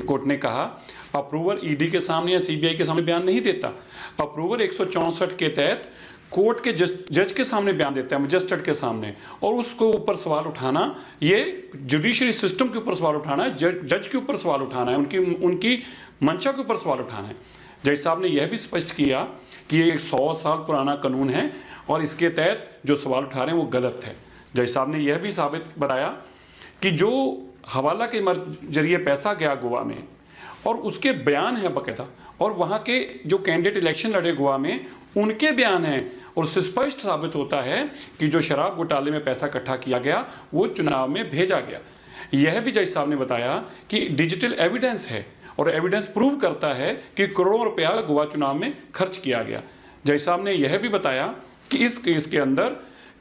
Court ने कहा approver ED के सामने या सीबीआई के सामने बयान नहीं देता। अप्रूवर 164 के तहत कोर्ट के जज के सामने बयान देता है, मजिस्ट्रेट के सामने, और उसको ऊपर सवाल उठाना, ये जुडिशरी सिस्टम के ऊपर सवाल उठाना है, जज के ऊपर सवाल उठाना है, उनकी मंशा के ऊपर सवाल उठाना है। जज साहब ने यह भी स्पष्ट किया कि ये 100 साल पुराना कानून है और इसके तहत जो सवाल उठा रहे हैं वो गलत है। जज साहब ने यह भी साबित बताया कि जो हवाला के जरिए पैसा गया गोवा में और उसके बयान है बाकायदा, और वहाँ के जो कैंडिडेट इलेक्शन लड़े गोवा में उनके बयान हैं, और उससे स्पष्ट साबित होता है कि जो शराब घोटाले में पैसा इकट्ठा किया गया वो चुनाव में भेजा गया। यह भी जज साहब ने बताया कि डिजिटल एविडेंस है और एविडेंस प्रूव करता है कि करोड़ों रुपया गोवा चुनाव में खर्च किया गया। जज साहब ने यह भी बताया कि इस केस के अंदर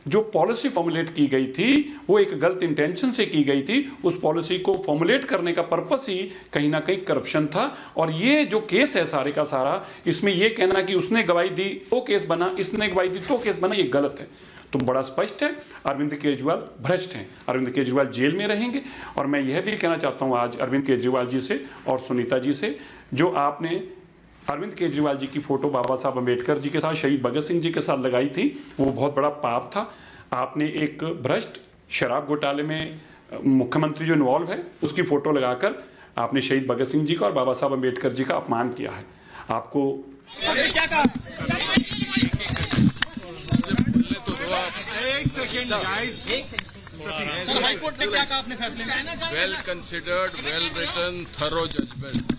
जो पॉलिसी फॉर्मुलेट की गई थी वो एक गलत इंटेंशन से की गई थी। उस पॉलिसी को फॉर्मुलेट करने का पर्पस ही कहीं ना कहीं करप्शन था, और ये जो केस है सारे का सारा, इसमें ये कहना कि उसने गवाही दी तो केस बना, इसने गवाही दी तो केस बना, ये गलत है। तो बड़ा स्पष्ट है, अरविंद केजरीवाल भ्रष्ट हैं, अरविंद केजरीवाल जेल में रहेंगे। और मैं यह भी कहना चाहता हूँ आज अरविंद केजरीवाल जी से और सुनीता जी से, जो आपने अरविंद केजरीवाल जी की फोटो बाबा साहब अम्बेडकर जी के साथ, शहीद भगत सिंह जी के साथ लगाई थी, वो बहुत बड़ा पाप था। आपने एक भ्रष्ट शराब घोटाले में मुख्यमंत्री जो इन्वॉल्व है उसकी फोटो लगाकर आपने शहीद भगत सिंह जी का और बाबा साहब अम्बेडकर जी का अपमान किया है। आपको हाईकोर्ट ने क्या कहा अपने फैसले में? Well considered, well written, thorough judgment.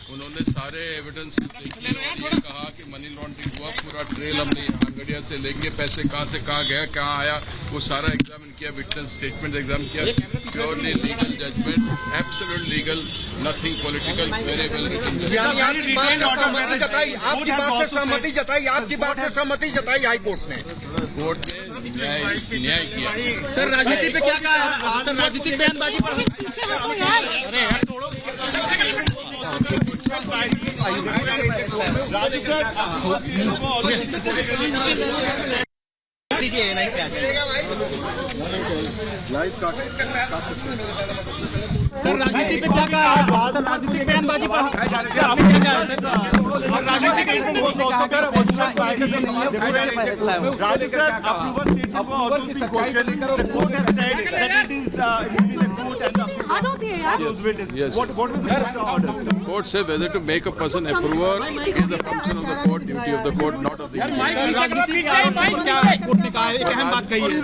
उन्होंने सारे एविडेंस देखे और ये कहा कि मनी लॉन्ड्रिंग हुआ, पूरा ट्रेल हमने आंगड़िया से लेंगे, पैसे कहाँ से कहाँ गया, कहाँ आया, वो सारा एग्जामिन किया, विटनेस स्टेटमेंट एग्जाम किया। Purely legal judgment, absolute legal, nothing political, very well written. आपकी बात से सहमति जताई, आपकी बात से सहमति जताई, आपकी बात से सहमति जताई हाईकोर्ट ने। कोर्ट ने न्याय किया। सर राजनीति पे क्या कहा? सर राजनीतिक बयानबाजी पर दीजिए नहीं क्या सर राजनीति पे क्या कहा? सर राजनीतिक बयानबाजी पर आपने क्या कहा? Court said whether to make a person approver is the function of the court, duty of the court, not of the judiciary.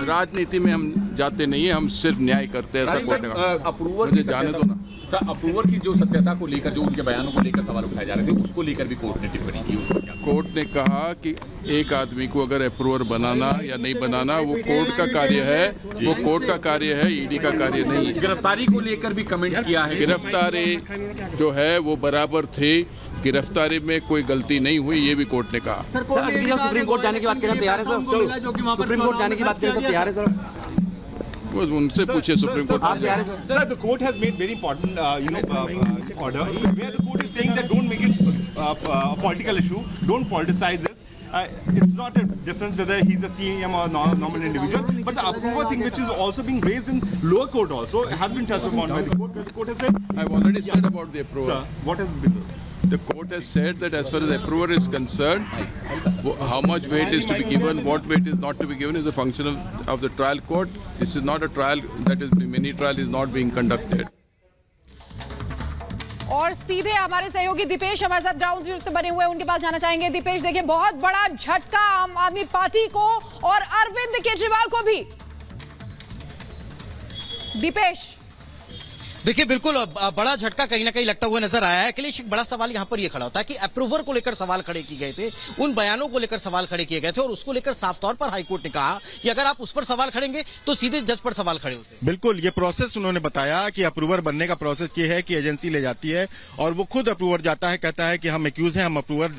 राजनीति में हम जाते नहीं है, हम सिर्फ न्याय करते हैं। ऐसा कोर्ट ने कहा। अप्रूवर मुझे जाने दो ना सर, अप्रूवर की जो सत्यता को लेकर, जो उनके बयानों को लेकर सवाल उठाए जा रहे थे, उसको लेकर भी कोर्ट ने टिप्पणी की। कोर्ट ने कहा कि एक आदमी को अगर अप्रूवर बनाना या नहीं बनाना वो कोर्ट का कार्य है, वो कोर्ट का कार्य है, ईडी का कार्य नहीं है। गिरफ्तारी को लेकर भी कमेंट किया है। गिरफ्तारी जो है वो बराबर थी, गिरफ्तारी में कोई गलती नहीं हुई, ये भी कोर्ट ने कहा। सुप्रीम कोर्ट जाने की बात करना तैयार है सर? सुप्रीम कोर्ट जाने की बात करना तैयार है सर? वो उनसे पूछे supreme court. Sir, the court has made very important, order where the court is saying that don't make it a political issue, don't politicize this. It's not a difference whether he's a CM or normal individual, but the approval thing, which is also being raised in lower court, also has been touched upon by the court. Where the court has said, I've already said about the approval. sir, what has been The court has said that as far as approval is concerned, how much weight is to be given, what weight is not to be given is a function of the trial court. This is not a trial, that is, mini trial is not being conducted. और सीधे हमारे सहयोगी दीपेश हमारे साथ ground zero से बने हुए हैं, उनके पास जाना चाहेंगे। दीपेश, देखिए बहुत बड़ा झटका आम आदमी पार्टी को और अरविंद केजरीवाल को भी। दीपेश, देखिए बिल्कुल बड़ा झटका कहीं ना कहीं लगता हुआ नजर आया है। अखिलेश, एक बड़ा सवाल यहाँ पर यह खड़ा होता है कि अप्रूवर को लेकर सवाल खड़े किए गए थे, उन बयानों को लेकर सवाल खड़े किए गए थे, और उसको लेकर साफ तौर पर हाईकोर्ट ने कहा कि अगर आप उस पर सवाल खड़ेंगे तो सीधे जज पर सवाल खड़े होते हैं। बिल्कुल, ये प्रोसेस उन्होंने बताया कि अप्रूवर बनने का प्रोसेस ये है कि एजेंसी ले जाती है और वो खुद अप्रूवर जाता है, कहता है कि हम एक्यूज हैं, हम अप्रूवर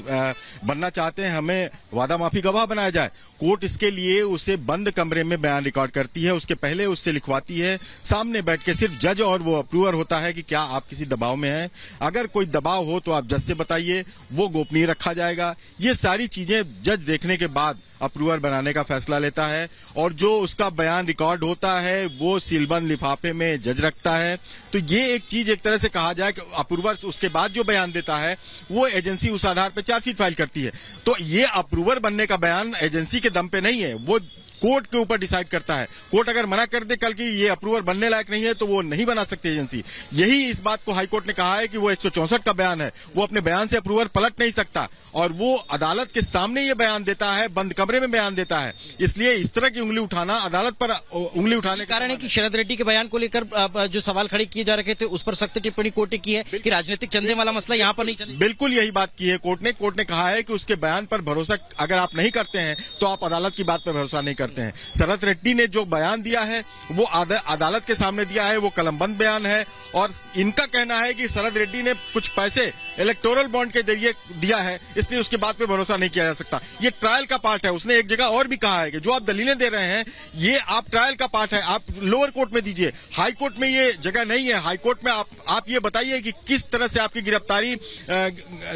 बनना चाहते हैं, हमें वादा माफी गवाह बनाया जाए। कोर्ट इसके लिए उसे बंद कमरे में बयान रिकॉर्ड करती है, उसके पहले उससे लिखवाती है, सामने बैठ के सिर्फ जज और वो अप्रूवर होता है कि क्या आप किसी दबाव में हैं। अगर कोई दबाव हो तो आप जज से बताइए, वो गोपनीय रखा जाएगा। ये सारी चीजें जज देखने के बाद अप्रूवर बनाने का फैसला लेता है और जो उसका बयान रिकॉर्ड होता है वो सीलबंद लिफाफे में जज रखता है। तो ये एक चीज एक तरह से कहा जाए कि अप्रूवर उसके बाद जो बयान देता है वो एजेंसी उस आधार पर चार्जशीट फाइल करती है। तो ये अप्रूवर बनने का बयान एजेंसी के दम पे नहीं है, वो कोर्ट के ऊपर डिसाइड करता है। कोर्ट अगर मना कर दे कल की ये अप्रूवर बनने लायक नहीं है तो वो नहीं बना सकती एजेंसी। यही इस बात को हाईकोर्ट ने कहा है कि वो 164 का बयान है, वो अपने बयान से अप्रूवर पलट नहीं सकता और वो अदालत के सामने ये बयान देता है, बंद कमरे में बयान देता है। इसलिए इस तरह की उंगली उठाना, अदालत पर उंगली उठाने कारण है कि शरद रेड्डी के बयान को लेकर जो सवाल खड़े किए जा रहे थे उस पर सख्त टिप्पणी कोर्ट ने की है कि राजनीतिक चंदे वाला मसला यहाँ पर नहीं चले। बिल्कुल यही बात की है कोर्ट ने कहा है कि उसके बयान पर भरोसा अगर आप नहीं करते हैं तो आप अदालत की बात पर भरोसा नहीं करते हैं। शरद रेड्डी ने जो बयान दिया है वो अदालत के सामने दिया है, वो कलमबंद बयान है और इनका कहना है कि शरद रेड्डी ने कुछ पैसे इलेक्टोरल बॉन्ड के जरिए दिया है, इसलिए उसके बात पे भरोसा नहीं किया जा सकता। ये ट्रायल का पार्ट है। उसने एक जगह और भी कहा है कि जो आप दलीलें दे रहे हैं ये आप ट्रायल का पार्ट है, आप लोअर कोर्ट में दीजिए, हाई कोर्ट में ये जगह नहीं है। हाई कोर्ट में आप ये बताइए कि किस तरह से आपकी गिरफ्तारी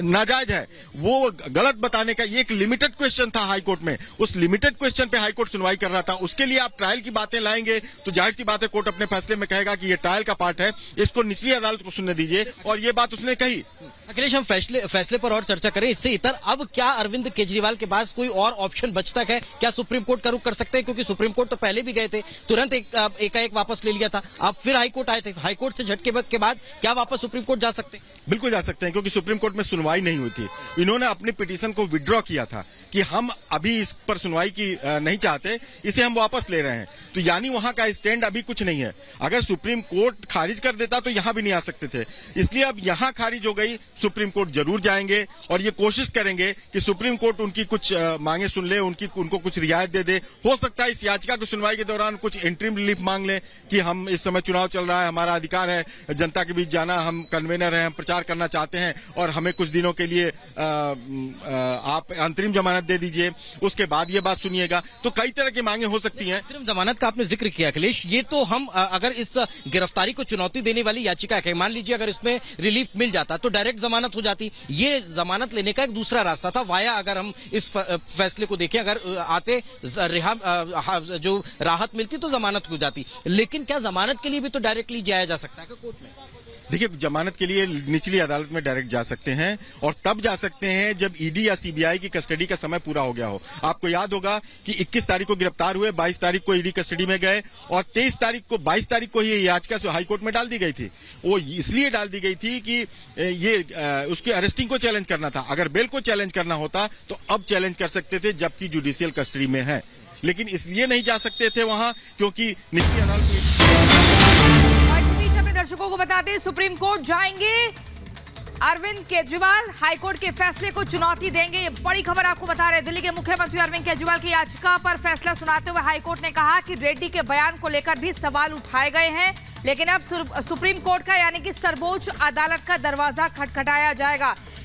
नाजायज है, वो गलत बताने का ये एक लिमिटेड क्वेश्चन था हाई कोर्ट में। उस लिमिटेड क्वेश्चन पे हाई कोर्ट सुनवाई कर रहा था। उसके लिए आप ट्रायल की बातें लाएंगे तो जाहिर सी बात है कोर्ट अपने फैसले में कहेगा कि ये ट्रायल का पार्ट है, इसको निचली अदालत को सुनने दीजिए। और ये बात उसने कही। अखिलेश, हम फैसले पर और चर्चा करें। इससे इतर अब क्या अरविंद केजरीवाल के पास कोई और ऑप्शन बचता है? क्या सुप्रीम कोर्ट का रुख कर सकते हैं? क्योंकि सुप्रीम कोर्ट तो पहले भी गए थे, तुरंत एकाएक वापस ले लिया था, अब फिर हाई कोर्ट आए थे। हाई कोर्ट से झटके के बाद क्या वापस सुप्रीम कोर्ट जा सकते हैं? बिल्कुल जा सकते हैं, क्योंकि सुप्रीम कोर्ट में सुनवाई नहीं हुई थी। इन्होंने अपनी पिटीशन को विड्रॉ किया था कि हम अभी इस पर सुनवाई की नहीं चाहते, इसे हम वापस ले रहे हैं। तो यानी वहां का स्टैंड अभी कुछ नहीं है। अगर सुप्रीम कोर्ट खारिज कर देता तो यहां भी नहीं आ सकते थे। इसलिए अब यहां खारिज हो गई, सुप्रीम कोर्ट जरूर जाएंगे और ये कोशिश करेंगे कि सुप्रीम कोर्ट उनकी कुछ मांगे सुन ले, उनको कुछ रियायत दे दे। हो सकता है इस याचिका की सुनवाई के दौरान कुछ इंटरिम रिलीफ मांग ले कि हम इस समय चुनाव चल रहा है, हमारा अधिकार है जनता के बीच जाना, हम कन्वेनर हैं, हम प्रचार करना चाहते हैं और हमें कुछ दिनों के लिए आप अंतरिम जमानत दे दीजिए, उसके बाद ये बात सुनिएगा। तो कई तरह की मांगे हो सकती हैं। अंतरिम जमानत का आपने जिक्र किया अखिलेश, ये तो हम अगर इस गिरफ्तारी को चुनौती देने वाली याचिका है, मान लीजिए अगर इसमें रिलीफ मिल जाता तो डायरेक्ट जमानत हो जाती। ये जमानत लेने का एक दूसरा रास्ता था वाया, अगर हम इस फैसले को देखें, अगर आते जो राहत मिलती तो जमानत हो जाती। लेकिन क्या जमानत के लिए भी तो डायरेक्टली जाया जा सकता है कोर्ट में? देखिए, जमानत के लिए निचली अदालत में डायरेक्ट जा सकते हैं और तब जा सकते हैं जब ईडी या सीबीआई की कस्टडी का समय पूरा हो गया हो। आपको याद होगा कि 21 तारीख को गिरफ्तार हुए, 22 तारीख को ईडी कस्टडी में गए और 22 तारीख को ही याचिका हाई कोर्ट में डाल दी गई थी। वो इसलिए डाल दी गई थी कि ये उसकी अरेस्टिंग को चैलेंज करना था। अगर बेल को चैलेंज करना होता तो अब चैलेंज कर सकते थे जबकि जुडिशियल कस्टडी में है, लेकिन इसलिए नहीं जा सकते थे वहां क्योंकि निचली अदालत दर्शकों को बता दें, सुप्रीम कोर्ट जाएंगे अरविंद केजरीवाल, हाईकोर्ट के फैसले को चुनौती देंगे। ये बड़ी खबर आपको बता रहे हैं। दिल्ली के मुख्यमंत्री अरविंद केजरीवाल की याचिका पर फैसला सुनाते हुए हाईकोर्ट ने कहा कि रेड्डी के बयान को लेकर भी सवाल उठाए गए हैं, लेकिन अब सुप्रीम कोर्ट का यानी कि सर्वोच्च अदालत का दरवाजा खटखटाया जाएगा।